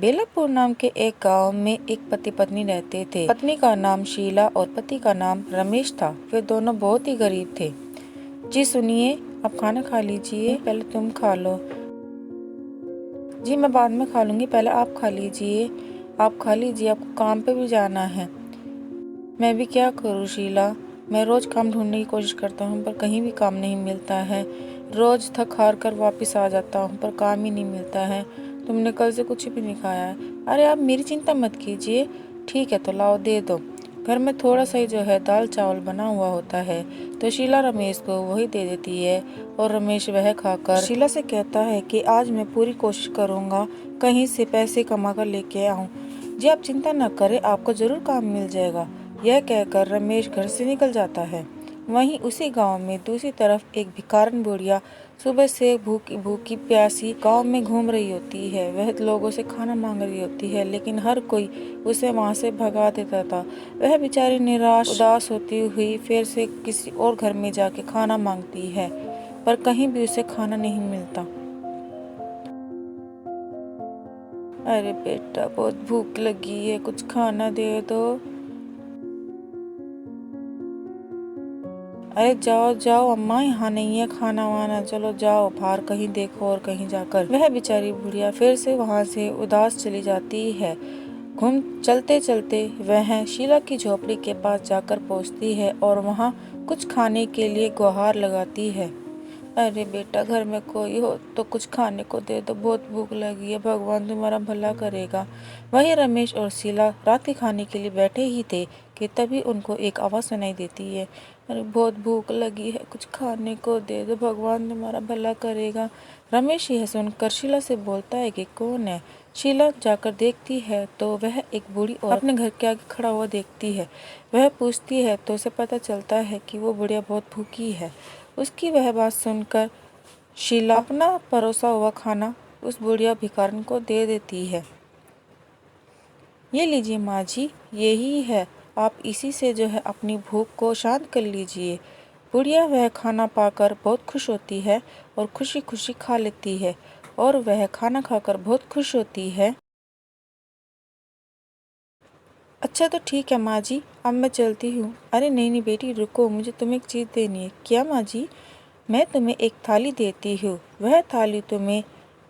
बेलापुर नाम के एक गांव में एक पति पत्नी रहते थे। पत्नी का नाम शीला और पति का नाम रमेश था। वे दोनों बहुत ही गरीब थे। जी सुनिए, आप खाना खा लीजिए, पहले तुम खा लो। जी मैं बाद में खा लूंगी, पहले आप खा लीजिए। आप खा लीजिए, आपको काम पे भी जाना है। मैं भी क्या करूँ शीला, मैं रोज काम ढूंढने की कोशिश करता हूँ पर कहीं भी काम नहीं मिलता है। रोज थक हार कर वापस आ जाता हूँ पर काम ही नहीं मिलता है। तुमने कल से कुछ भी नहीं खाया है। अरे आप मेरी चिंता मत कीजिए, ठीक है तो लाओ दे दो। घर में थोड़ा सा ही जो है दाल चावल बना हुआ होता है तो शीला रमेश को वही दे देती है और रमेश वह खाकर शीला से कहता है कि आज मैं पूरी कोशिश करूँगा कहीं से पैसे कमा कर लेके आऊँ। जी आप चिंता न करें, आपको जरूर काम मिल जाएगा। यह कहकर रमेश घर से निकल जाता है। वहीं उसी गांव में दूसरी तरफ एक भिखारन बुढ़िया सुबह से भूखी भूखी प्यासी गांव में घूम रही होती है। वह लोगों से खाना मांग रही होती है लेकिन हर कोई उसे वहां से भगा देता था। वह बेचारी निराश उदास होती हुई फिर से किसी और घर में जाके खाना मांगती है पर कहीं भी उसे खाना नहीं मिलता। अरे बेटा बहुत भूख लगी है, कुछ खाना दे दो। अरे जाओ जाओ अम्मा, यहाँ नहीं है खाना वाना, चलो जाओ बाहर कहीं देखो और कहीं जाकर। वह बेचारी बुढ़िया फिर से वहां से उदास चली जाती है। घूम चलते चलते वह शीला की झोपड़ी के पास जाकर पहुंचती है और वहां कुछ खाने के लिए गुहार लगाती है। अरे बेटा घर में कोई हो तो कुछ खाने को दे दो, बहुत भूख लगी है, भगवान तुम्हारा भला करेगा। वहीं रमेश और शीला रात के खाने के लिए बैठे ही थे कि तभी उनको एक आवाज़ सुनाई देती है। अरे बहुत भूख लगी है, कुछ खाने को दे दो, भगवान तुम्हारा भला करेगा। रमेश यह सुनकर शीला से बोलता है कि कौन है। शीला जाकर देखती है तो वह एक बूढ़ी औरत अपने घर के आगे खड़ा हुआ देखती है। वह पूछती है तो उसे पता चलता है कि वो बुढ़िया बहुत भूखी है। उसकी वह बात सुनकर शीला अपना परोसा हुआ खाना उस बुढ़िया भिखारन को दे देती है। ये लीजिए माँ जी, यही है, आप इसी से जो है अपनी भूख को शांत कर लीजिए। बुढ़िया वह खाना पाकर बहुत खुश होती है और खुशी खुशी खा लेती है और वह खाना खाकर बहुत खुश होती है। अच्छा तो ठीक है माँ जी, अब मैं चलती हूँ। अरे नहीं नहीं बेटी रुको, मुझे तुम्हें एक चीज़ देनी है। क्या माँ जी? मैं तुम्हें एक थाली देती हूँ, वह थाली तुम्हें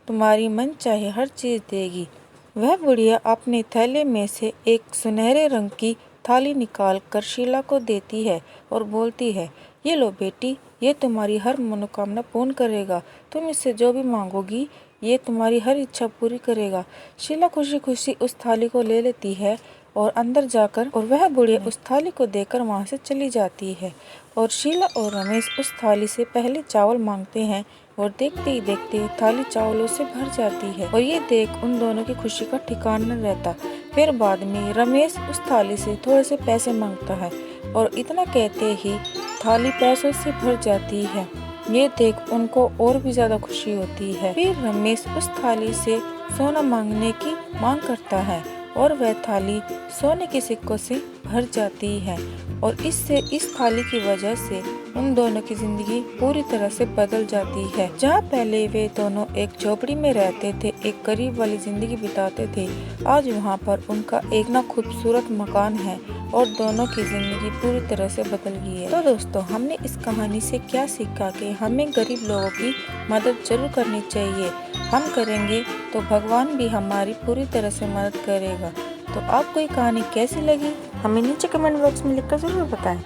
तुम्हारी मन चाहे हर चीज़ देगी। वह बुढ़िया अपने थैले में से एक सुनहरे रंग की थाली निकाल कर शीला को देती है और बोलती है, ये लो बेटी, ये तुम्हारी हर मनोकामना पूर्ण करेगा। तुम इससे जो भी मांगोगी ये तुम्हारी हर इच्छा पूरी करेगा। शीला खुशी खुशी उस थाली को ले लेती है और अंदर जाकर और वह बुढ़िया उस थाली को देकर वहां से चली जाती है और शीला और रमेश उस थाली से पहले चावल मांगते हैं और देखते ही देखते थाली चावलों से भर जाती है और ये देख उन दोनों की खुशी का ठिकाना न रहता। फिर बाद में रमेश उस थाली से थोड़े से पैसे मांगता है और इतना कहते ही थाली पैसों से भर जाती है। ये देख उनको और भी ज्यादा खुशी होती है। फिर रमेश उस थाली से सोना मांगने की मांग करता है और वह थाली सोने के सिक्कों से भर जाती है और इससे इस थाली की वजह से उन दोनों की जिंदगी पूरी तरह से बदल जाती है। जहाँ पहले वे दोनों एक झोपड़ी में रहते थे, एक गरीब वाली जिंदगी बिताते थे, आज वहाँ पर उनका एक ना खूबसूरत मकान है और दोनों की जिंदगी पूरी तरह से बदल गई है। तो दोस्तों हमने इस कहानी से क्या सीखा कि हमें गरीब लोगों की मदद जरूर करनी चाहिए। हम करेंगे तो भगवान भी हमारी पूरी तरह से मदद करेगा। तो आपको ये कहानी कैसी लगी हमें नीचे कमेंट बॉक्स में लिखकर जरूर बताएं।